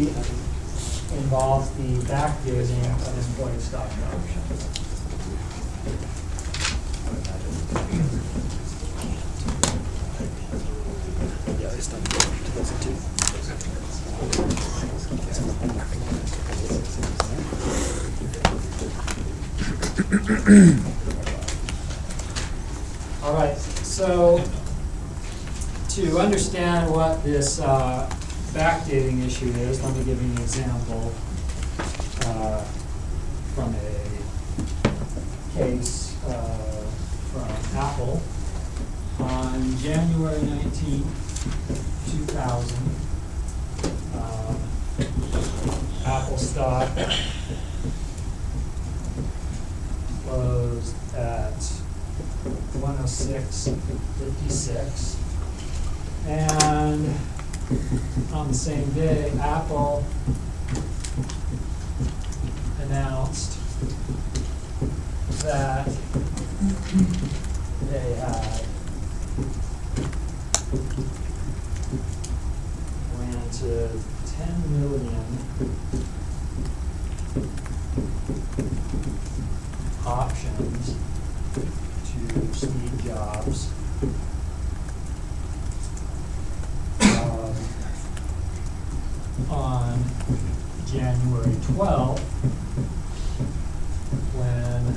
involves the backdating of employee stock options. All right, so to understand what this backdating issue is, let me give you an example from a case from Apple. On January 19, 2000, Apple stock closed at 106.56, and on the same day, Apple announced that they had granted 10 million options to Steve Jobs on January 12th, when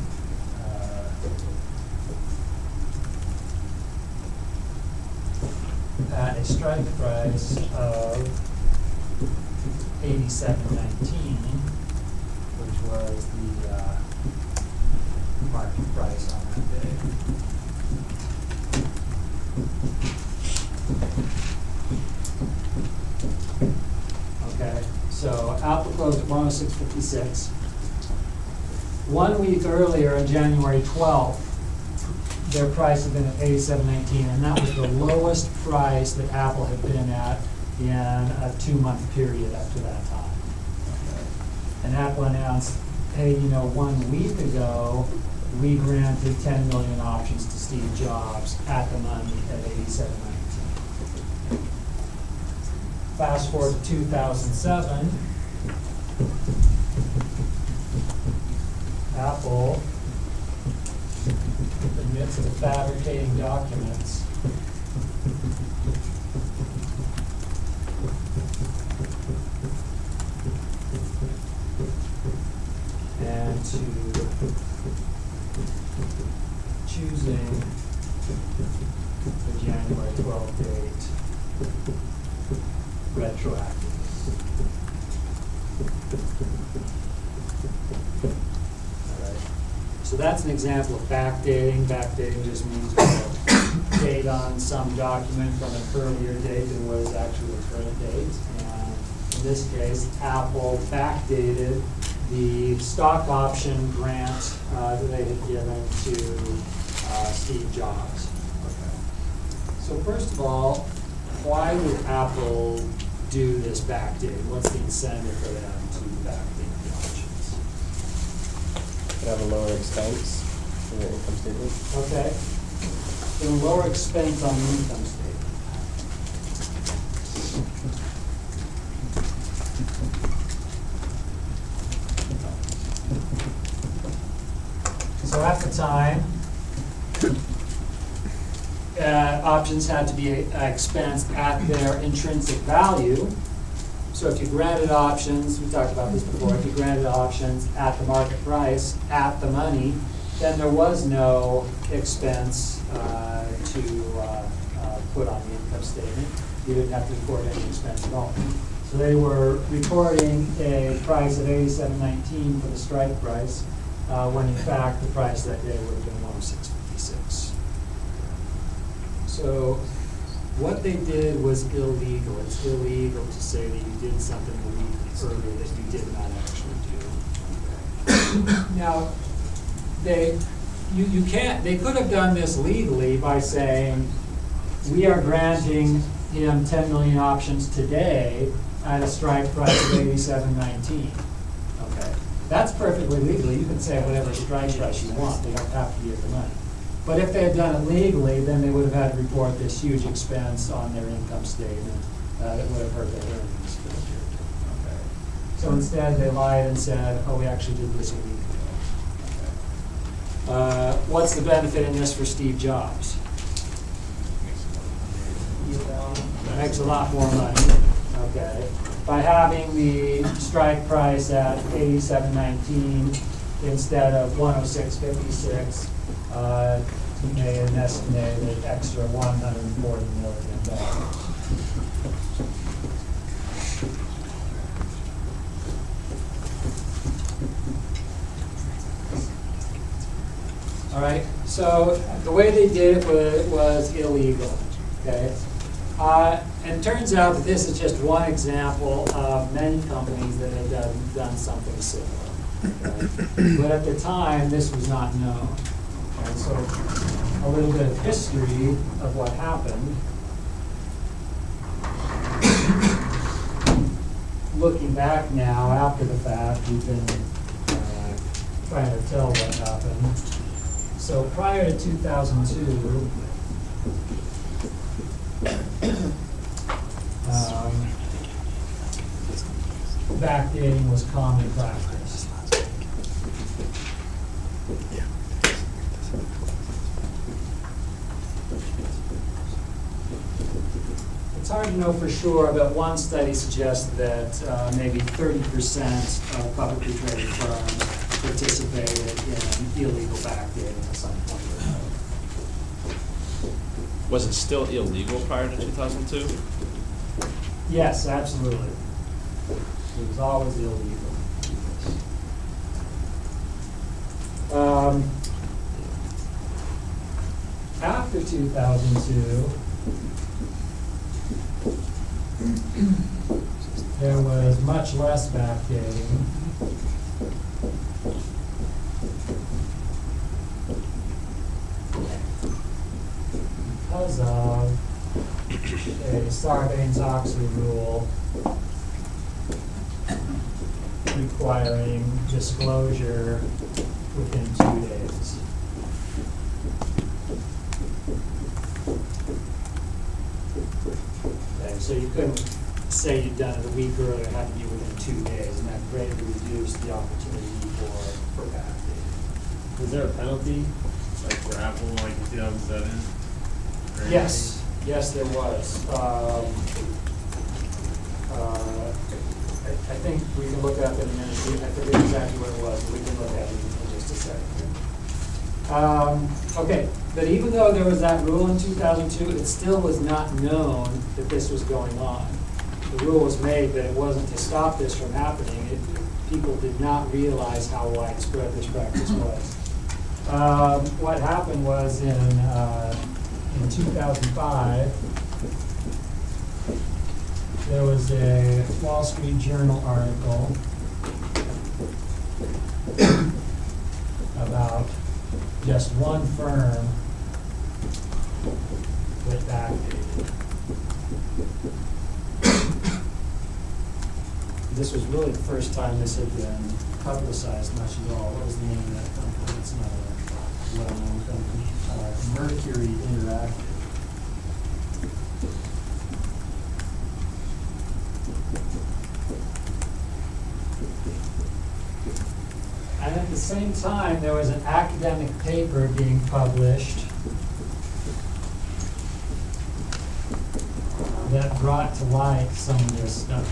at a strike price of 87.19, which was the market price on that day. Okay, so Apple closed at 106.56. 1 week earlier, on January 12th, their price had been at 87.19, and that was the lowest price that Apple had been at in a 2-month period up to that time. Okay. And Apple announced, hey, 1 week ago, we granted 10 million options to Steve Jobs at the money at 87.19. Fast forward to 2007, Apple, in the midst of fabricating documents, and to choosing the January 12th date retroactive. All right. So that's an example of backdating. Backdating just means we'll date on some document from an earlier date than what is actually the current date. And in this case, Apple backdated the stock option grant that they had given to Steve Jobs. Okay. So first of all, why would Apple do this backdate? What's the incentive for them to backdate the options? Could have a lower expense in the income statement. Okay. So lower expense on the income statement. So at the time, options had to be expensed at their intrinsic value. So if you granted options, we talked about this before, if you granted options at the market price, at the money, then there was no expense to put on the income statement. You didn't have to report any expense at all. So they were reporting a price of $87.19 for the strike price, when in fact the price that day would have been $106.56. So what they did was illegal. It's illegal to say that you did something illegally earlier that you did not actually do. Okay. Now, they could have done this legally by saying, we are granting him 10 million options today at a strike price of 87.19. Okay, that's perfectly legal. You can say whatever strike price you want. They don't have to give the money. But if they had done it legally, then they would have had to report this huge expense on their income statement that would have hurt their earnings for the year. Okay. So instead, they lied and said, oh, we actually did this a week ago. What's the benefit in this for Steve Jobs? Makes a lot more money, okay. By having the strike price at $87.19 instead of $106.56, he made an estimated extra $140 million. All right, so the way they did it was illegal, okay? And it turns out that this is just one example of many companies that have done something similar. Okay? But at the time, this was not known. Okay? So a little bit of history of what happened. Looking back now, after the fact, we've been trying to tell what happened. So prior to 2002, backdating was common practice. It's hard to know for sure, but one study suggests that maybe 30% of publicly traded firms participated in illegal backdating at some point or another. Was it still illegal prior to 2002? Yes, absolutely. It was always illegal. After 2002, there was much less backdating. Because of a Sarbanes-Oxley rule requiring disclosure within 2 days. Okay, so you couldn't say you'd done it a week earlier, it had to be within 2 days, and that greatly reduced the opportunity for backdating. Was there a penalty, like for Apple, like in 2007? Yes, yes, there was. I think we can look up in a minute. I forget exactly what it was, but we can look at it in just a second. Okay, but even though there was that rule in 2002, it still was not known that this was going on. The rule was made, but it wasn't to stop this from happening. People did not realize how widespread this practice was. What happened was in 2005, there was a Wall Street Journal article about just one firm that backdated. This was really the first time this had been publicized much at all. What was the name of that company? It's not a well-known company. Mercury Interactive. And at the same time, there was an academic paper being published that brought to light some of this stuff.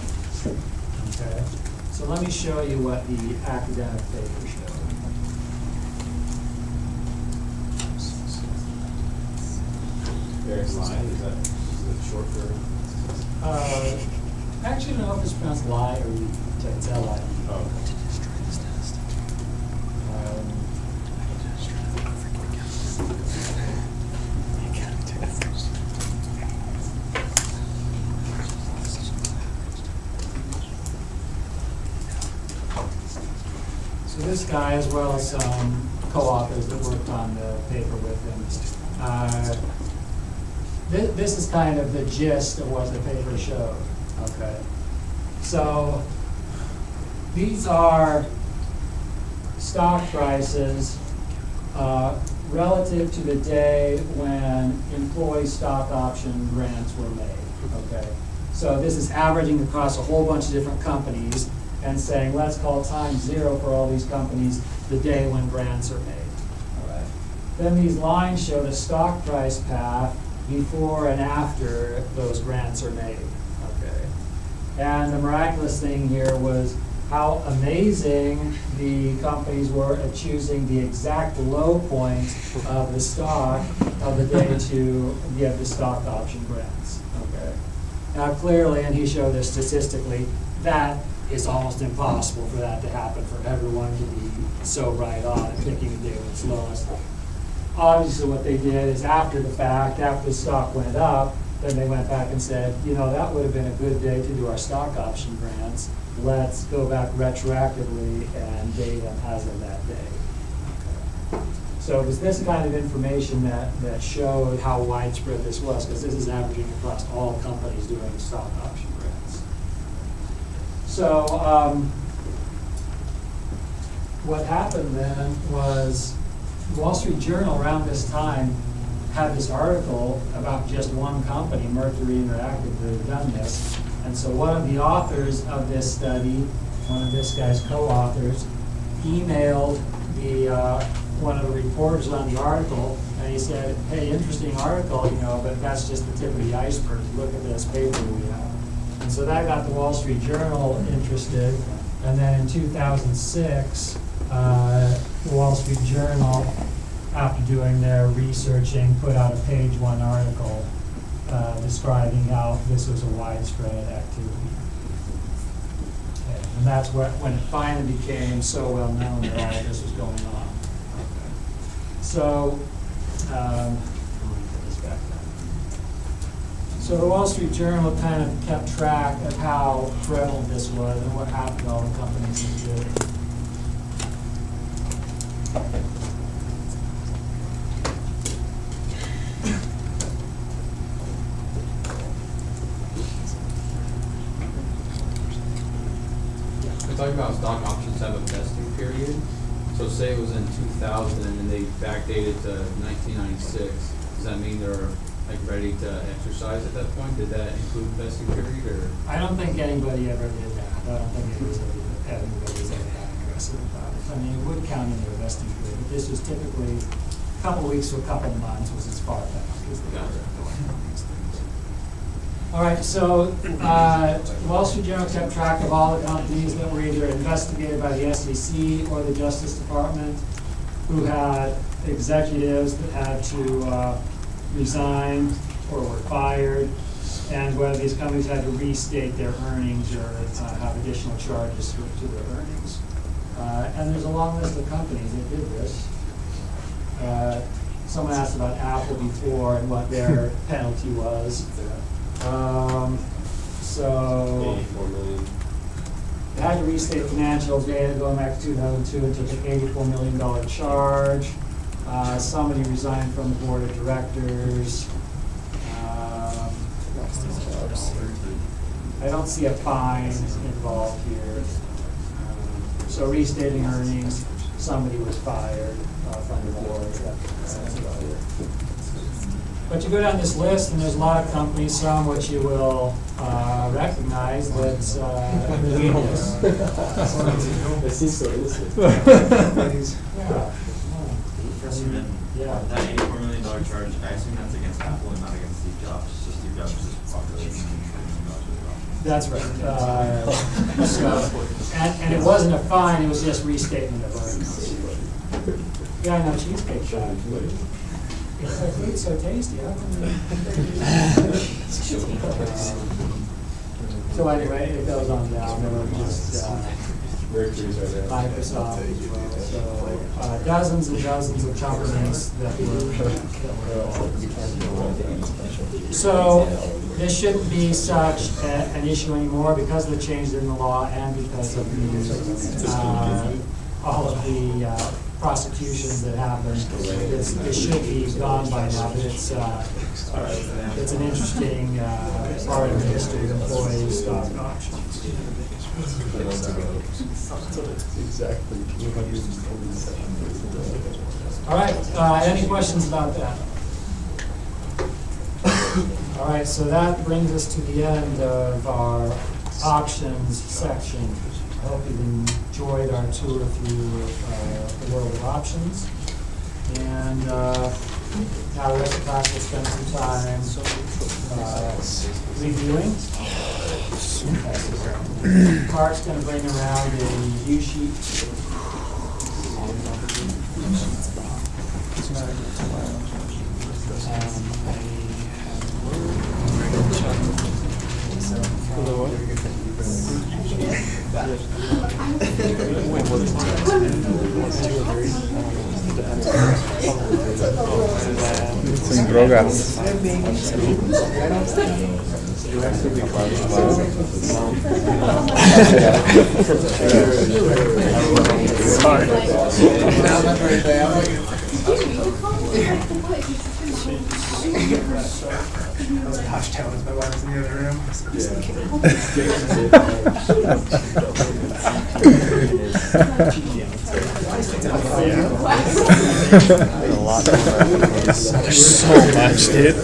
Okay, so let me show you what the academic paper showed. Various line, is that short for? Actually, I don't know if it's pronounced lie or lee. It's L-I-E. Oh. So this guy, as well as some co-authors that worked on the paper with him, this is kind of the gist of what the paper showed. Okay, so these are stock prices relative to the day when employee stock option grants were made. Okay, so this is averaging across a whole bunch of different companies, and saying, let's call time zero for all these companies the day when grants are made. All right. Then these lines show the stock price path before and after those grants are made. Okay. And the miraculous thing here was how amazing the companies were at choosing the exact low point of the stock of the day to give the stock option grants. Okay. Now clearly, and he showed this statistically, that is almost impossible for that to happen, for everyone to be so right on and picking the day when it's lowest. Obviously what they did is after the fact, after the stock went up, then they went back and said, you know, that would have been a good day to do our stock option grants. Let's go back retroactively and date them as of that day. Okay. So it was this kind of information that showed how widespread this was, because this is averaging across all companies doing stock option grants. So what happened then was the Wall Street Journal around this time had this article about just one company, Mercury Interactive, that had done this. And so one of the authors of this study, one of this guy's co-authors, emailed one of the reporters on the article, and he said, hey, interesting article, you know, but that's just the tip of the iceberg. Look at this paper we have. And so that got the Wall Street Journal interested. And then in 2006, the Wall Street Journal, after doing their researching, put out a page-one article describing how this was a widespread activity. Okay. And that's when it finally became so well known that all of this was going on. Okay. So, let me put this back down. So the Wall Street Journal kind of kept track of how prevalent this was and what happened to all the companies that did it. We're talking about stock options have a vesting period. So say it was in 2000 and they backdated to 1996. Does that mean they're like ready to exercise at that point? Did that include vesting period or? I don't think anybody ever did that. I don't think anybody was ever that aggressive about it. I mean, it would count in their vesting period, but this was typically a couple weeks to a couple of months was as far back as they were going on these things. All right, so Wall Street Journal kept track of all the companies that were either investigated by the SEC or the Justice Department, who had executives that had to resign or were fired, and whether these companies had to restate their earnings or have additional charges to their earnings. And there's a long list of companies that did this. Someone asked about Apple before and what their penalty was. So 84 million. they had to restate financial data going back to 2002 and took an $84 million charge. Somebody resigned from the board of directors. I don't see a fine involved here. So restating earnings, somebody was fired from the board. That's about it. But you go down this list, and there's a lot of companies, some which you will recognize that's doing this. They seem so innocent. Yeah. That $84 million charge, I assume that's against Apple and not against Steve Jobs. So Steve Jobs is just population. That's right. And it wasn't a fine, it was just restatement of earnings. Yeah, I know, cheesecake shop. It's so tasty, how come so anyway, it goes on down. There were just Mercury's right there. Microsoft as well. So dozens and dozens of companies that were. So this shouldn't be such an issue anymore because of the change in the law and because of the all of the prosecutions that happen. This should be gone by now, but it's an interesting part of the history of employee stock options. Exactly. All right, any questions about that? All right, so that brings us to the end of our options section. I hope you've enjoyed our tour through the world of options. And now the rest of the class will spend some time reviewing. Clark's going to bring around a review sheet. Some drogas. Gosh, challenge my wife's in the other room. A lot There's so much, dude.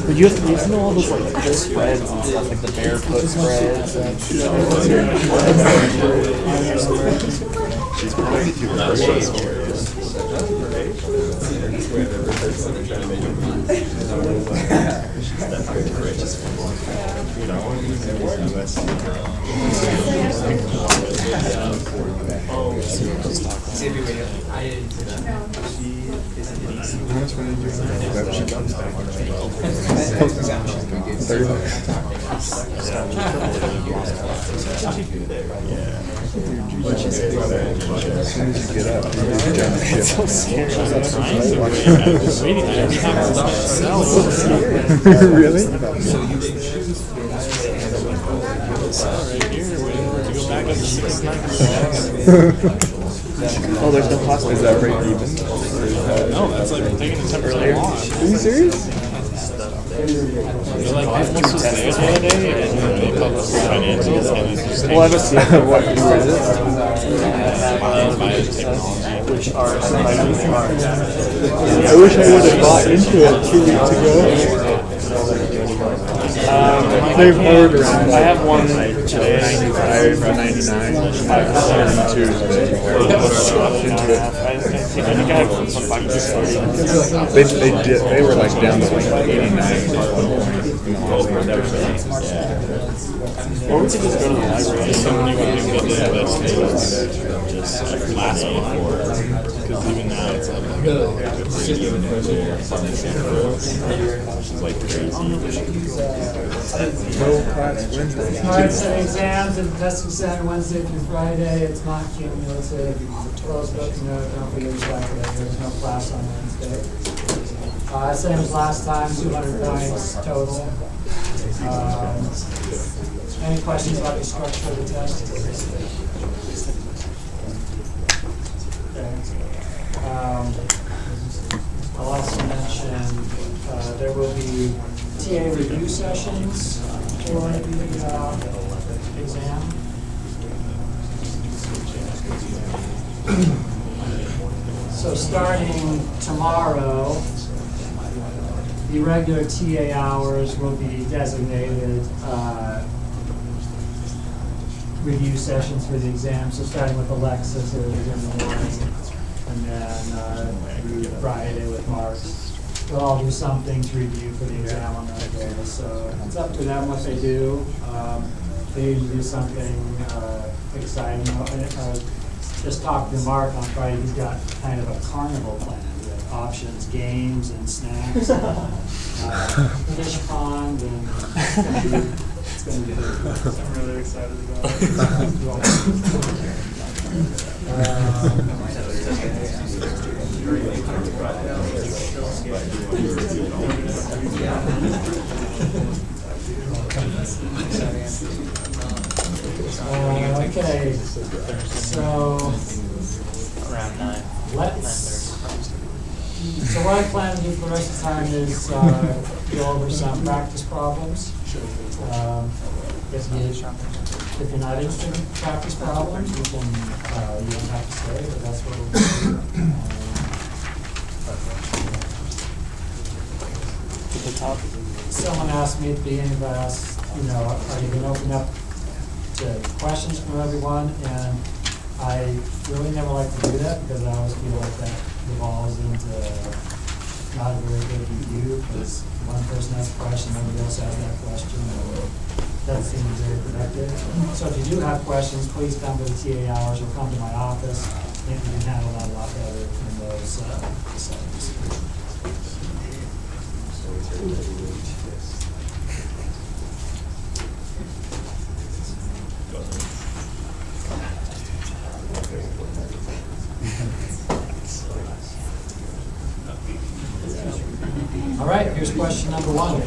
But you have to know all those like the spreads and stuff, like the barefoot spreads. It's so scary. Really? Oh, there's no plastic. Is that break even? No, that's like taking the 10% off. Are you serious? They're like, I almost was there the other day, and they published the financials, and it's just Well, I haven't seen what you is it? biotechnology. Which are I wish I would have bought into it 2 weeks ago. They've heard around. I have one today, 95 for 99. I have Tuesday. I think I have some bucks. They were like down to like 89. Or we could just go to the library. Someone you want to get the vegetables just like last month, because even now it's like Alright, so exams and testing center Wednesday through Friday. It's not cumulative. Close book note, don't forget exactly that. There's no class on Wednesday. Same as last time, 200 points total. Any questions about the structure of the test? Okay. I'll also mention there will be TA review sessions for the exam. So starting tomorrow, the regular TA hours will be designated review sessions for the exam. So starting with Alexis in the morning, and then through Friday with Mark. They'll all do something to review for the exam on that day. So it's up to them what they do. They usually do something exciting. Just talked to Mark on Friday. He's got kind of a carnival plan with options, games, and snacks, fish pond, and it's going to be good. I'm really excited about okay, so Around 9. So what I plan to do for the rest of the time is go over some practice problems. If you're not interested in practice problems, you don't have to stay, but that's what we'll do. Someone asked me at the beginning of class, you know, are you gonna open up to questions from everyone? And I really never like to do that, because I always feel like that devolves into not a very good review, because one person has a question, everybody else has that question, and that seems very productive. So if you do have questions, please come to the TA hours or come to my office, and we can handle that a lot better in those settings. All right, here's question number 1.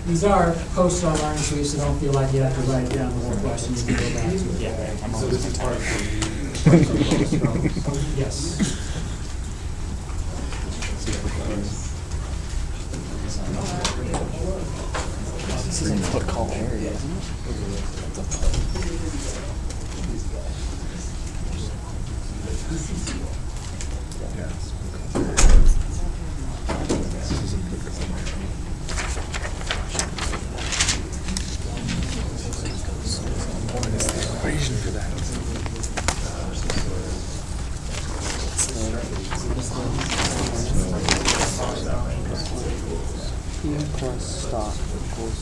These are posted on Learning Suite, so don't feel like you have to write down the whole question. You can go back to it. Yeah. So this is part of Yes. This is a call area, isn't it? Equation for that. P plus stop equals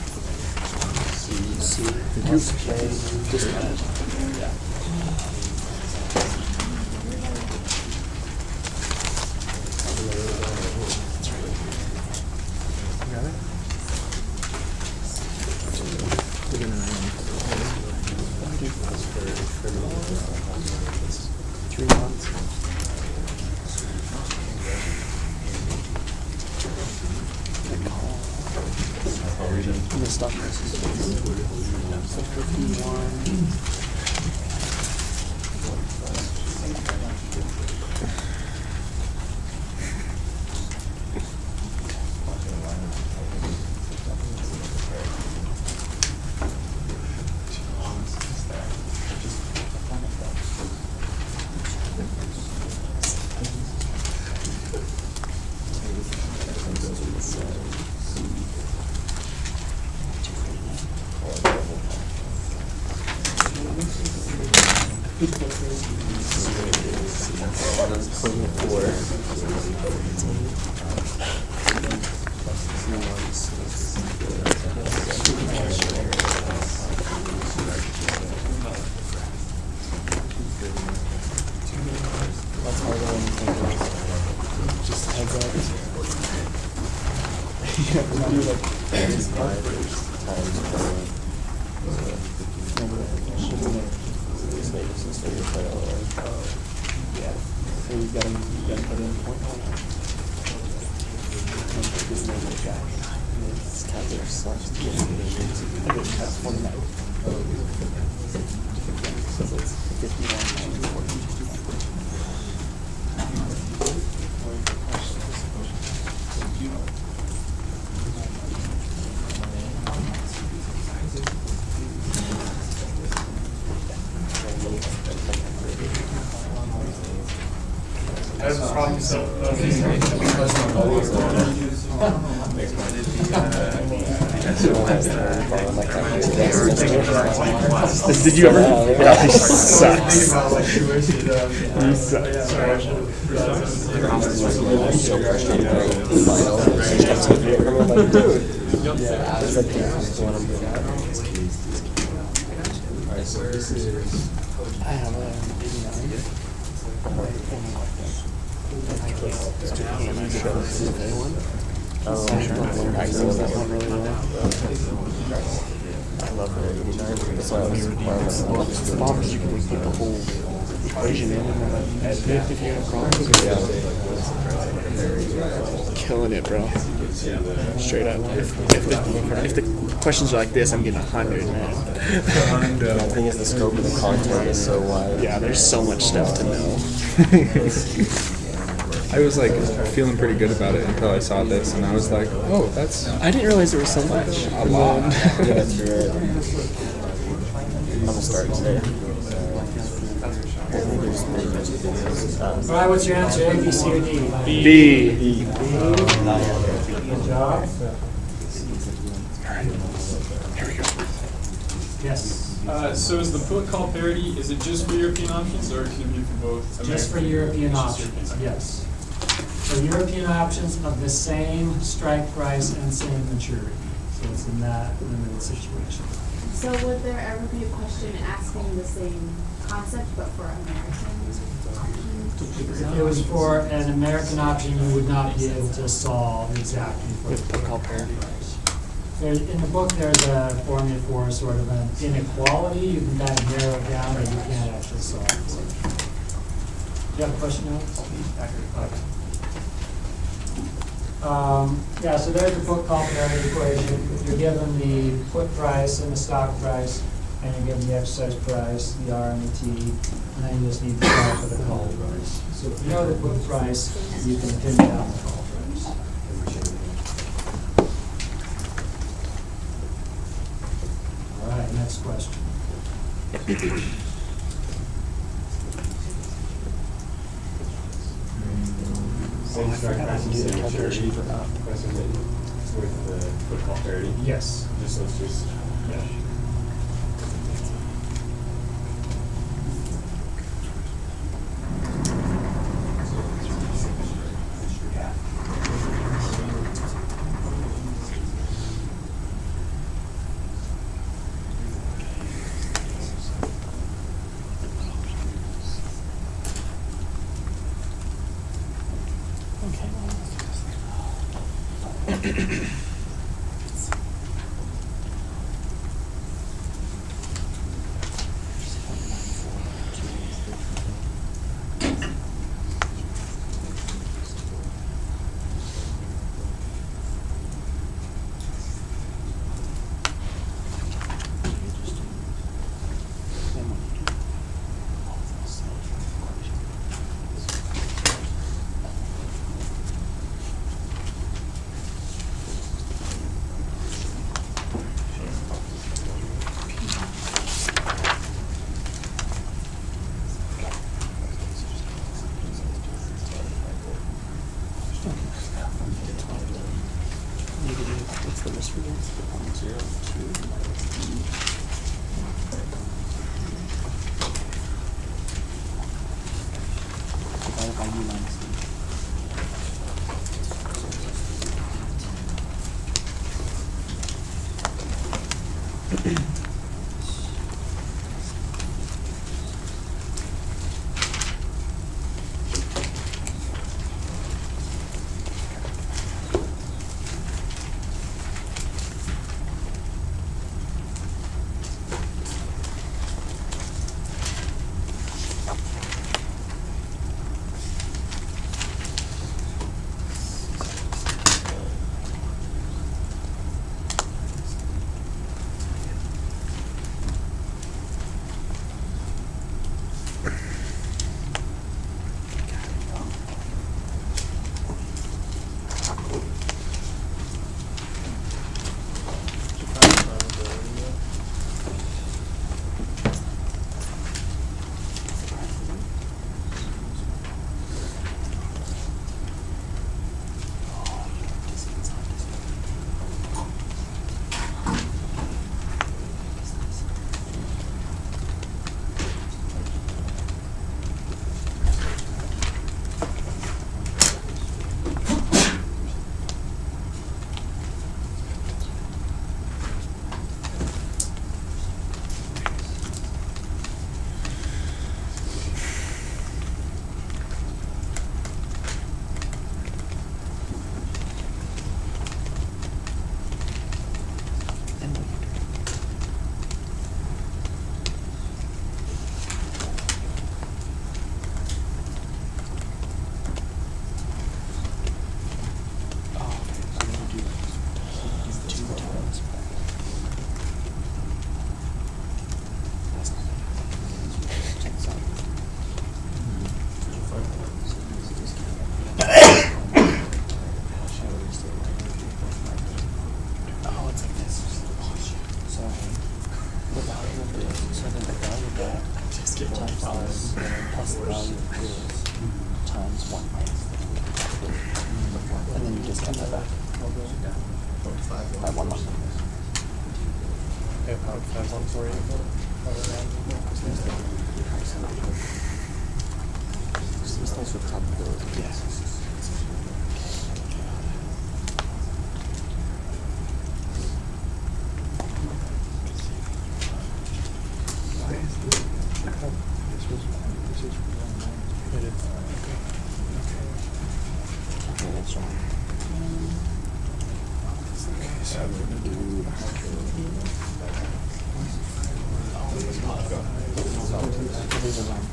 C plus J discount. Got it? 3 months. And the stock price is 51. That's harder than you think. Just a heads up. You have to do like 5 times per yeah. So you gotta put in point one. This neighbor guy. This calculator sucks to get in. That's 49. So it's 51. That's probably so. Did you ever? Yeah, he sucks. He I have a 89. I love her 89. That's why I was the bomb is you can put the whole equation in and if you have problems. Killing it, bro. Straight up. If the questions are like this, I'm getting 100, man. The thing is, the scope of the content is so wide. Yeah, there's so much stuff to know. I was like feeling pretty good about it until I saw this, and I was like, oh, that's I didn't realize there was so much. a lot. Yeah, that's right. I'm gonna start today. All right, what's your answer, A, B, C, or D? B. Good job. Yes, So is the put call parity, is it just for European options or can it be for both? just for American? European Just options, European, okay. yes. So European options of the same strike price and same maturity. So it's in that limited situation. So would there ever be a question asking the same concept but for American options? If it was for an American option, you would not be able to solve exactly for With the put call parity. In the book, there's a formula for sort of an inequality. You can kind of narrow it down, but you can't actually solve for it. Do you have a question, Alex? Okay. Yeah, so there's the put call parity equation. You're given the put price and the stock price, and you're given the exercise price, the R and the T, and then you just need to solve for the call price. So if you know the put price, you can pin down the call price. All right, next question. Same strike price and same maturity, question with the put call parity, Yes. just those two. Yeah. What's the risk against the 0.02? Divided by U minus D. So the value of that, just get $5. plus the value of his times 1 minus the and then you discount that back by 1 month. This tells you the probability. Yes. Okay, that's wrong. So we're gonna do these are wrong.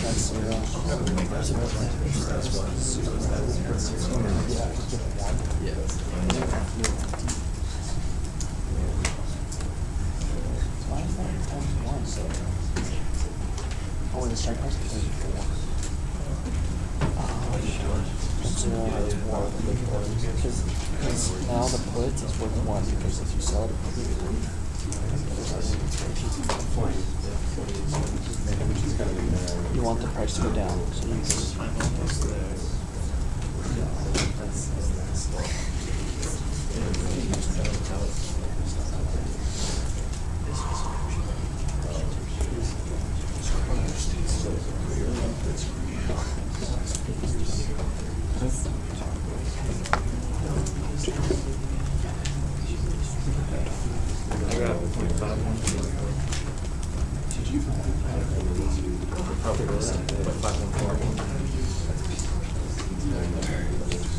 That's 0. Why is that times 1? Oh, and the strike price is 34. Because now the put is worth 1 because if you sell it you want the price to go down so you can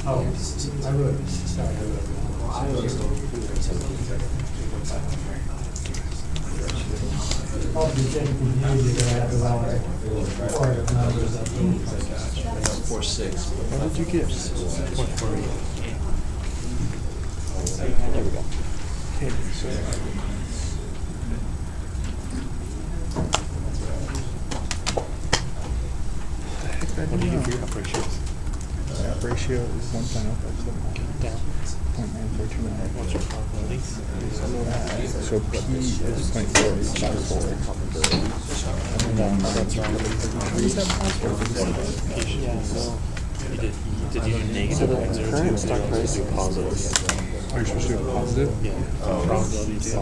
Oh, I wrote, sorry, I wrote. Oh, you take the view, you're gonna have the value or the numbers up. 4.6. What did you get? 0.48. There we go. Okay, so what do you do for your up ratios? Up ratio is 1.0579. Down. 0.9429. What's your probability? So P is 0.4854. And then that's wrong. Yeah, so Did you do negative? so the current stock price is positive. Are you supposed to do a positive? Probability too.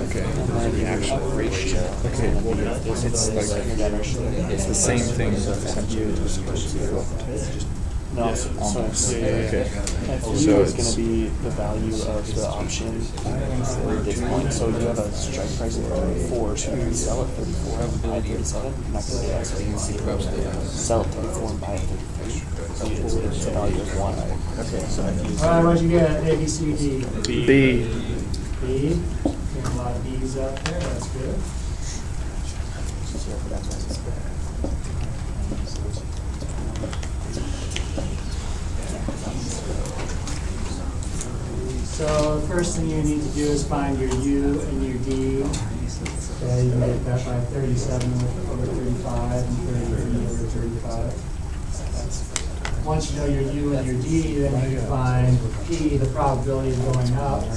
Okay. And then the actual ratio. Okay, well, it's like, it's the same thing essentially. No, so Okay. FU So is going to be the value of the option for this point. So you have a strike price of 34, so you sell it 34, buy 37, you're not going to get that. So you can sell it 34 and buy it 33. So it's the value of 1. Okay, so All right, what'd you get? A, B, C, D? B. B. Getting a lot of B's up there, that's good. So the first thing you need to do is find your U and your D. Okay, you can get that by 37 over 35 and 33 over 35. Once you know your U and your D, then you can find P, the probability of going up. You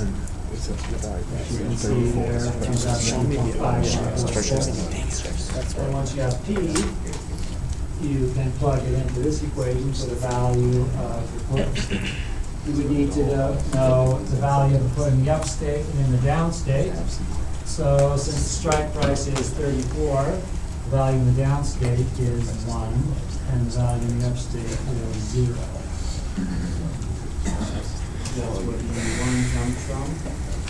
can see there, 2.5. And once you have P, you can plug it into this equation for the value of the put. You would need to know the value of the put in the up state and in the down state. So since the strike price is 34, the value in the down state is 1, and the value in the up state is 0. That's where the 1 comes from.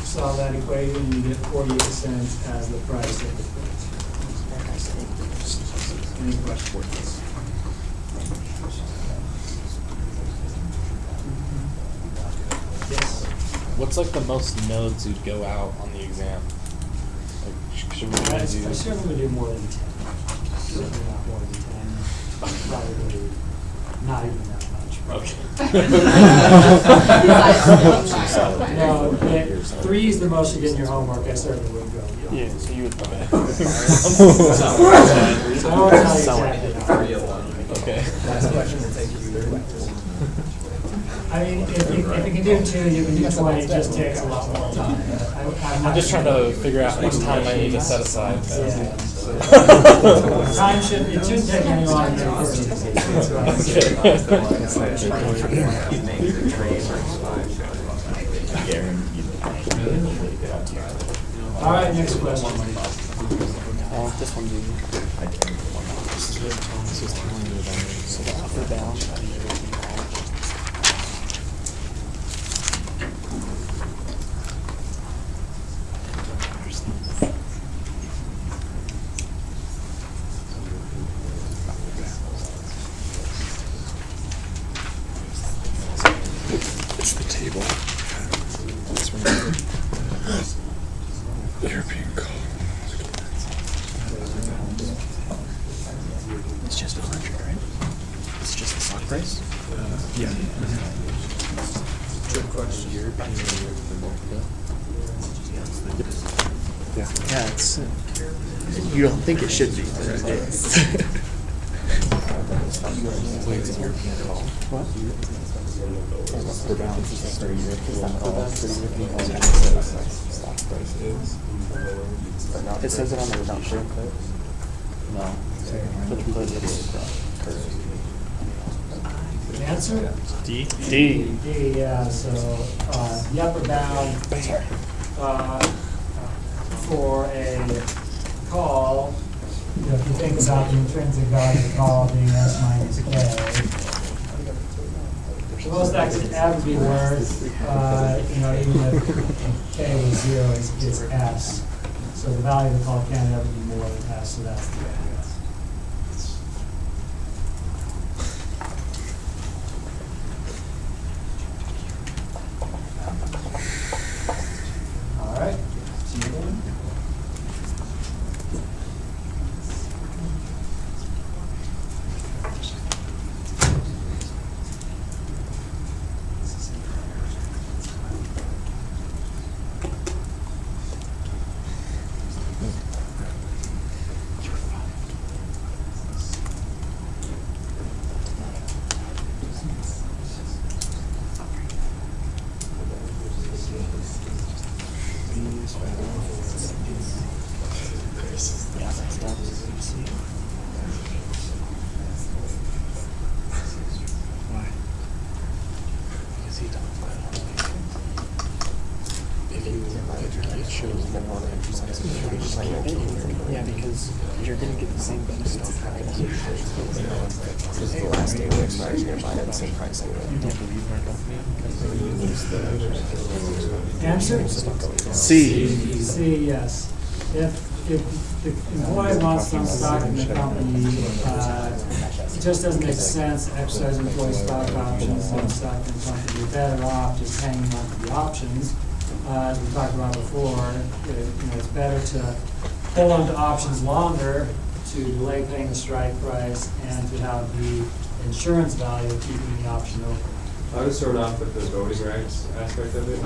Solve that equation, and you get 48 cents as the price of the put. Any questions? Yes. What's like the most nodes you'd go out on the exam? Like, should we I do? certainly do more than 10. Certainly not more than 10. Probably not even that much. Okay. No, 3 is the most you get in your homework. I certainly wouldn't go. Yeah, so you would buy it. I won't tell you exactly. Okay. Last question will take you. I mean, if you can do 2, you can do 20, it just takes a lot more time. I'm just trying to figure out how much time I need to set aside. Yeah. Time it shouldn't take any longer than All right, next question. This one, dude. So the upper bound of the European It's the table. This one. European call. It's just 100, right? It's just the stock price? Yeah. Good question. Yeah. Yeah, it's, you don't think it should be, but it is. What? Per balance is For European stock price is. It says it on the top sheet. No. For the put it is Answer? D. D. D, yeah, so, the upper bound, for a call, you know, if you think about the intrinsic value of the call being S minus K, the most that could ever be worth, you know, even if K was 0, is S. So the value of the call can't ever be more than S, so that's the idea. All right. See you then. Yeah, because you're gonna get the same benefits if This is the last day of exercise, you're gonna buy it at the same price anyway. Answer? C. C, yes. If the employee wants some stock in the company, it just doesn't make sense to exercise employee stock options, some stock in the company. You're better off just hanging on to the options. As we talked about before, it's better to hold on to options longer to delay paying the strike price and to have the insurance value of keeping the option open. I would start off with the voting rights aspect of it.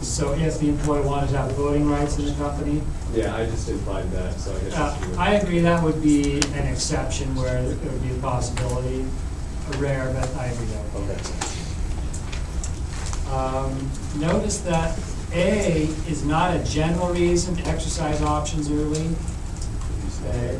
So if the employee wanted to have voting rights in the company, Yeah, I just implied that, so I guess. I agree that would be an exception where it would be a possibility, rare, but I agree that would be an exception. Notice that A is not a general reason to exercise options early. Okay.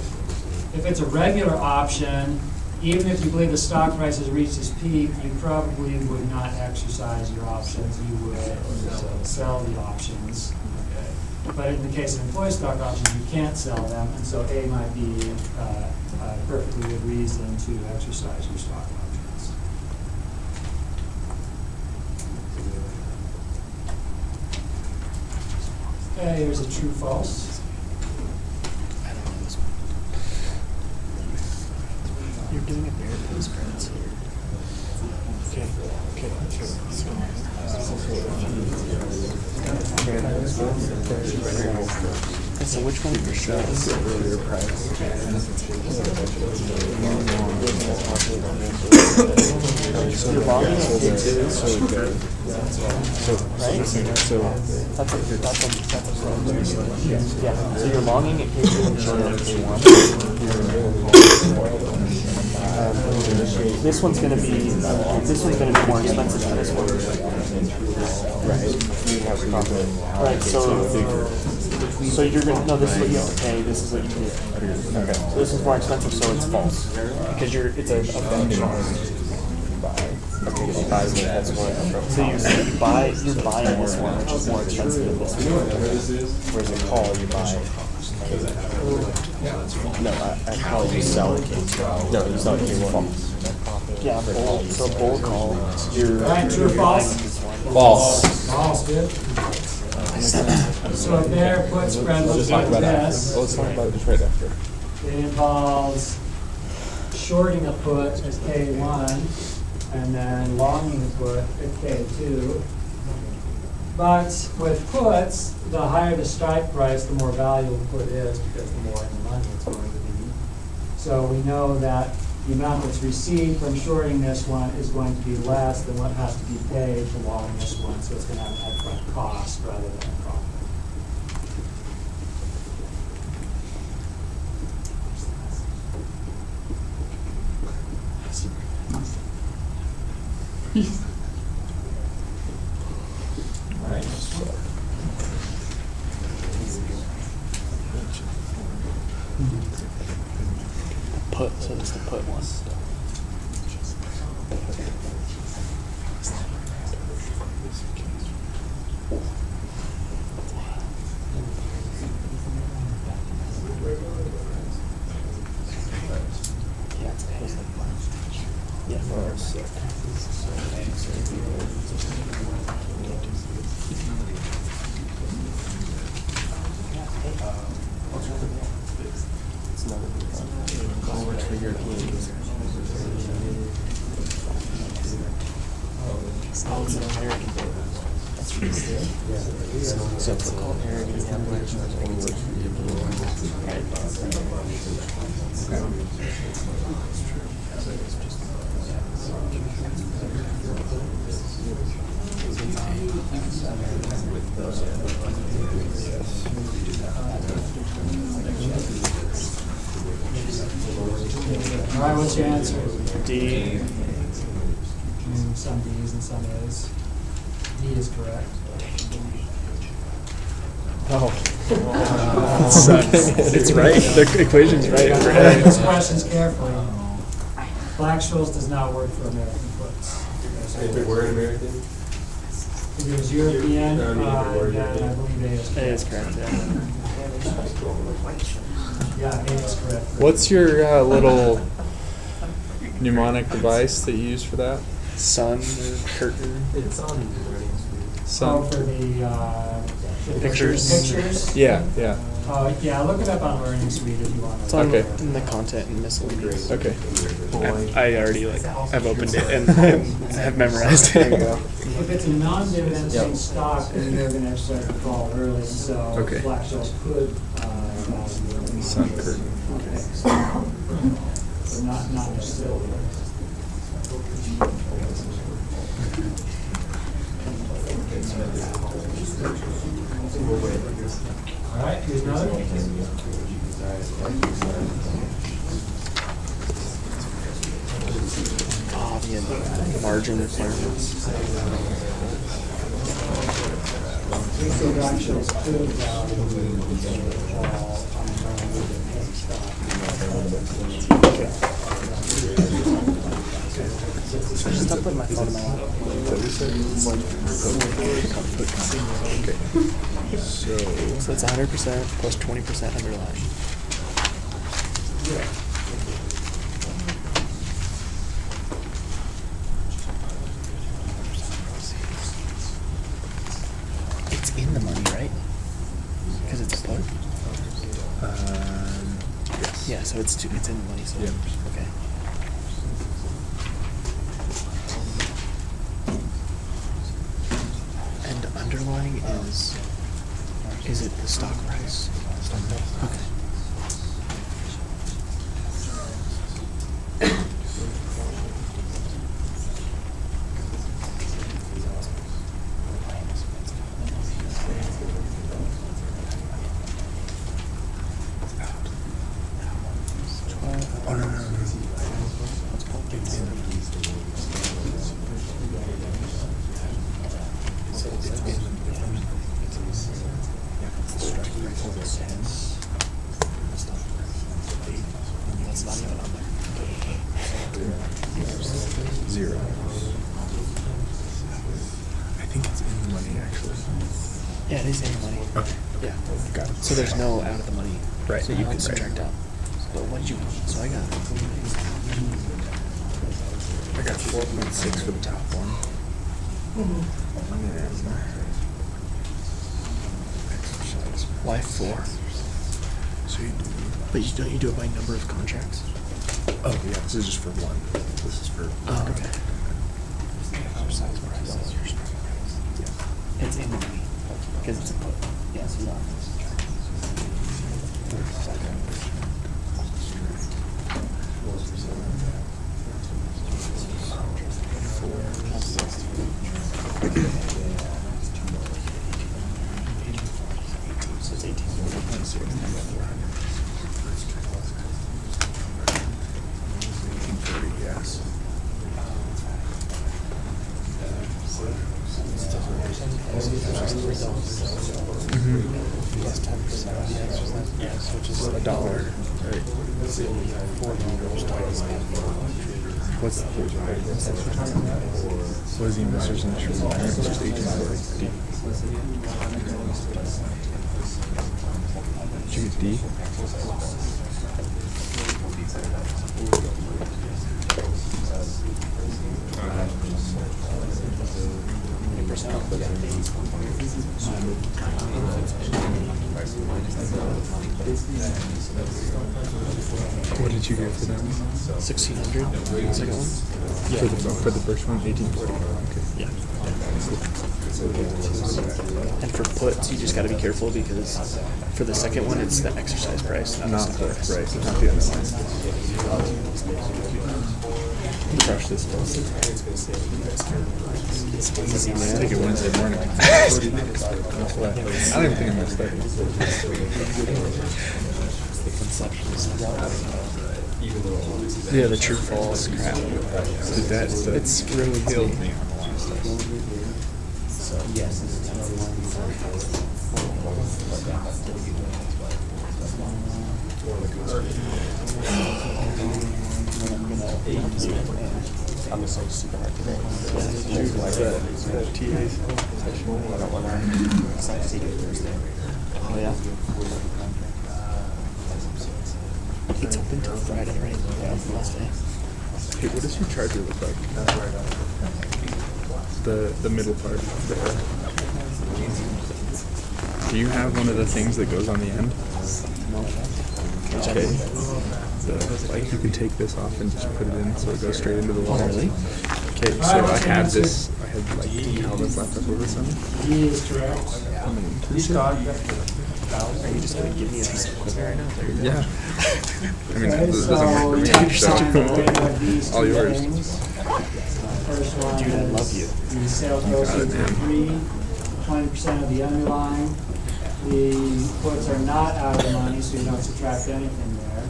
If it's a regular option, even if you believe the stock price has reached its peak, you probably would not exercise your options. You would sell the options. Okay. But in the case of employee stock options, you can't sell them, and so A might be a perfectly good reason to exercise your stock options. Okay, here's a true false. I don't know this one. You're doing a bare bones spreads here. So which one for sure? Earlier price. You're logging it into, right? Yeah, so you're logging it into insurance if you want. This one's gonna be more expensive than this one. Right. You have profit. Right, so you're gonna, no, this is what you have to pay, this is what you get. Okay. So this is more expensive, so it's false, because it's a function. Okay, you buy the that's one. So you're buying this one, which is more expensive than this one. Whereas a call, you buy. No, I call you sell it. No, you sell it K1. Yeah, bull, so bull call, you're. Right, true or false? False. False, good. So a bear put spread looks like this. Let's talk about this right after. It involves shorting a put at K1 and then longing a put at K2. But with puts, the higher the strike price, the more valuable the put is because the more in the money it's going to be. So we know that the amount that's received from shorting this one is going to be less than what has to be paid for longing this one. So it's going to have an upfront cost rather than a profit. Put, so it's the put one. Oh, it's an American boat. That's really good. So it's called parity. All right, what's your answer? D. Some D's and some A's. D is correct. Oh. It's right. The equation's right. Read these questions carefully. Black-Scholes does not work for American puts. Word American? If it was European, then I believe A is correct. A is correct, yeah. Yeah, A is correct. What's your little mnemonic device that you use for that? Sun or curtain. It's on learning speed. Oh, for the Pictures. Pictures? Yeah, yeah. Yeah, look it up on Learning Suite if you want It's to. on Okay. in the content and miscellaneous. Okay. I already I've opened it and have memorized it. If it's a non-dividend paying stock, then they're going to exercise the call early, and so Okay. Black-Scholes could. Sun curtain. But not necessarily. All right, here's another. Oh, the margin requirements. So Black-Scholes could Stop putting my phone in my lap. Okay. So it's 100% plus 20% underlying. It's in the money, right? Because it's a put? Yes. Yeah, so it's in the money, so, Yeah. okay. And underlying is it the stock price? Okay. That's not even on there. Zero. I think it's in the money actually. Yeah, it is in the money. Okay. Yeah. Got it. So there's no out of the money. Right. So you Right. can subtract out. But what did you, so I got 4.6 for the top one. And exercise. why 4? So you do. But you do it by number of contracts? Oh yeah, this is just for one. This is for. Oh, okay. Exercise price. It's in the money. Because it's a put. Yeah, so you don't have to subtract. So it's 18. Yes. Plus 10%. Yeah, so which is $1. Right. What's the what is the investor's initial return? It's just 1840. Did you get D? What did you get for that one? 1,600. Second one. For the first one, 1840. Okay. Yeah. And for puts, you just got to be careful because for the second one, it's the exercise price, not the Not stock the price. right, not the underline. Crush this one. It's easy, man. Take it Wednesday morning. I don't even think I messed up. The conception is yeah, the true fall is crap. It's really killed me on the last day. I'm just so super hard today. Oh yeah. It's open till Friday, right? Yeah, last day. Hey, what does your charger look like? The middle part there. Do you have one of the things that goes on the end? Okay. Like you can take this off and just put it in so it goes straight into the wall. Really? Okay, so I had this. I had like 2 Calvin's laptop over summer. D is correct. Are you just gonna give me a piece of equipment right now? Yeah. I mean, Okay, it doesn't work for me. so you're So trying to weigh these all two yours. things. First one Dude, I love you. is the sales You got it, proceeds are man. 20% of the underlying. The puts are not out of the money, so you don't subtract anything there.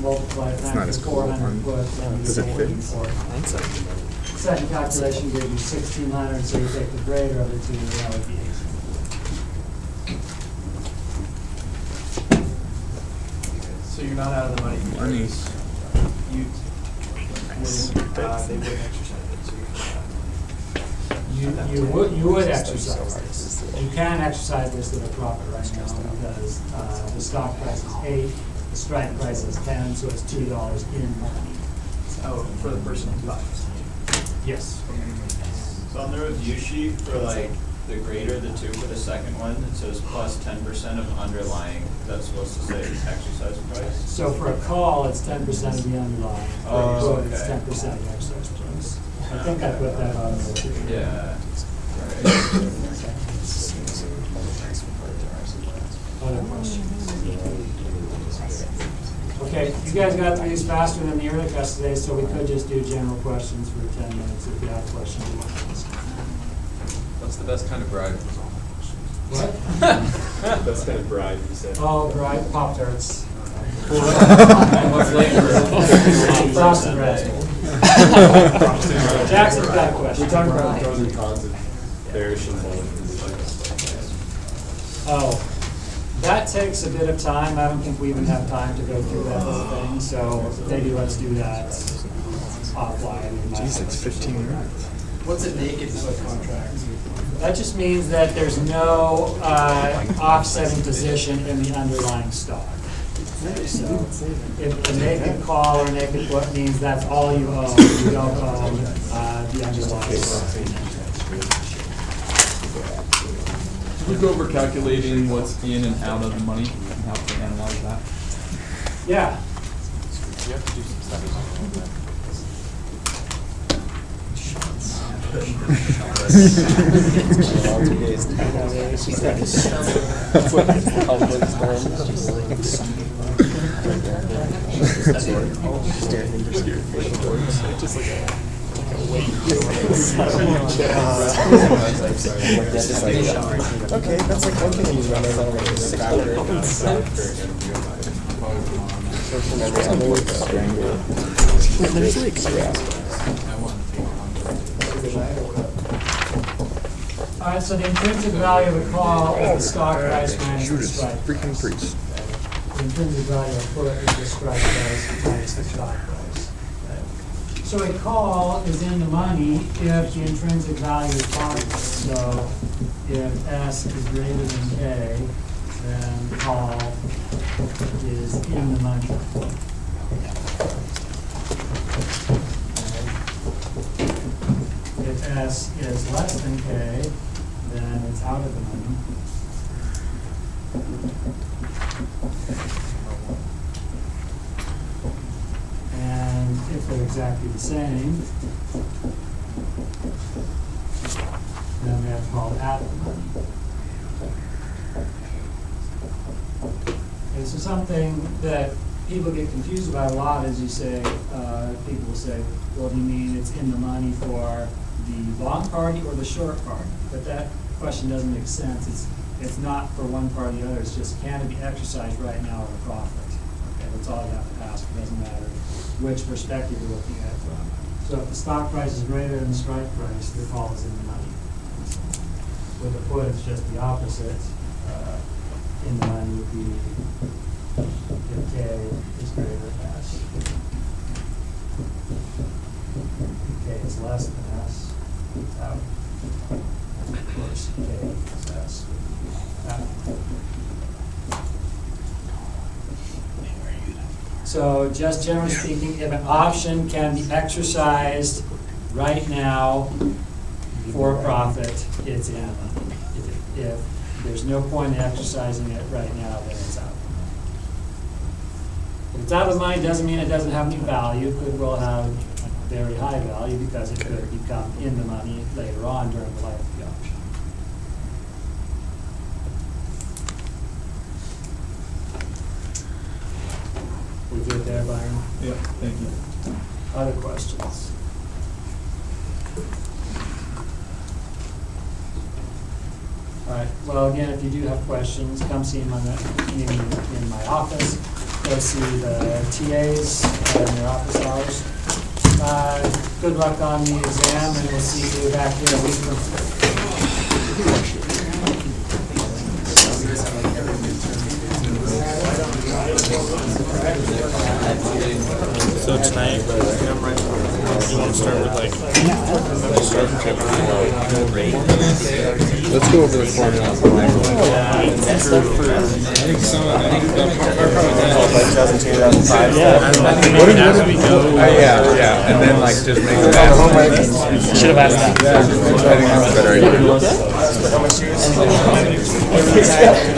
Multiply it not times as the cool 400 on- puts. and Does you it get fit? 84. Second calculation gives you 1,600, so you take the greater of the two, and that would be 18. So you're not out of the money. Money. because You, they wouldn't exercise it, so You would exercise this. You can exercise this at a profit right now because the stock price is 8, the strike price is 10, so it's $2 in money. oh, for the person who buys. Yes. So on the review sheet for like the greater, the 2 for the second one, it says plus 10% of underlying, that's supposed to say exercise price? So for a call, it's 10% of the underlying. For a Oh, put, it's okay. 10% of the exercise price. I think I put that on there too. Yeah. Other questions? Okay, you guys got through these faster than the early class today, so we could just do general questions for 10 minutes if you have questions you want to ask. What's the best kind of bride? What? That's kind of bride, you said. Oh, right, Pop-Tarts. What flavor? Frosted raspberry. Jackson's got a question. We're talking about pros and cons of perishable conditions. Oh, that takes a bit of time. I don't think we even have time to go through that whole thing, so maybe let's do that offline. Jeez, it's 15 minutes. What's a naked put contract? That just means that there's no offsetting position in the underlying stock. So if a naked call or naked put means that's all you own, you don't own the underlying stock. Did we go over calculating what's in and out of the money and how to analyze that? Yeah. You have to do some studies on that. That's what always okay, that's like one thing I use around there. There's like All right, so the intrinsic value of a call is the stock price minus the strike price. Freaking priest. The intrinsic value of a put is the strike price minus the stock price. So a call is in the money if the intrinsic value is positive. So if S is greater than K, then call is in the money. If S is less than K, then it's out of the money. And if they're exactly the same, then we have to call it out of the money. Okay, so something that people get confused about a lot is you say, people will say, well, do you mean it's in the money for the long party or the short party? But that question doesn't make sense. It's not for one part or the other. It's just, can it be exercised right now at a profit? Okay, that's all you have to ask. It doesn't matter which perspective you're looking at it from. So if the stock price is greater than the strike price, the call is in the money. With the put, it's just the opposite. In the money would be if K is greater than S. If K is less than S, it's out. Of course, K is S. Out. So just generally speaking, if an option can be exercised right now for profit, it's in the money. If there's no point in exercising it right now, then it's out. If it's out of the money, doesn't mean it doesn't have any value. It could well have very high value because it could become in the money later on during the life of the option. We good there, Byron? Yeah, thank you. Other questions? All right, well, again, if you do have questions, come see him in my office. Go see the TAs in their office hours. Good luck on the exam, and we'll see you back here a week from So tonight, you want to start with like, start with chapter 4. Let's go over the formula. Yeah, and then like just make it. Should have asked that. I think that's a better idea.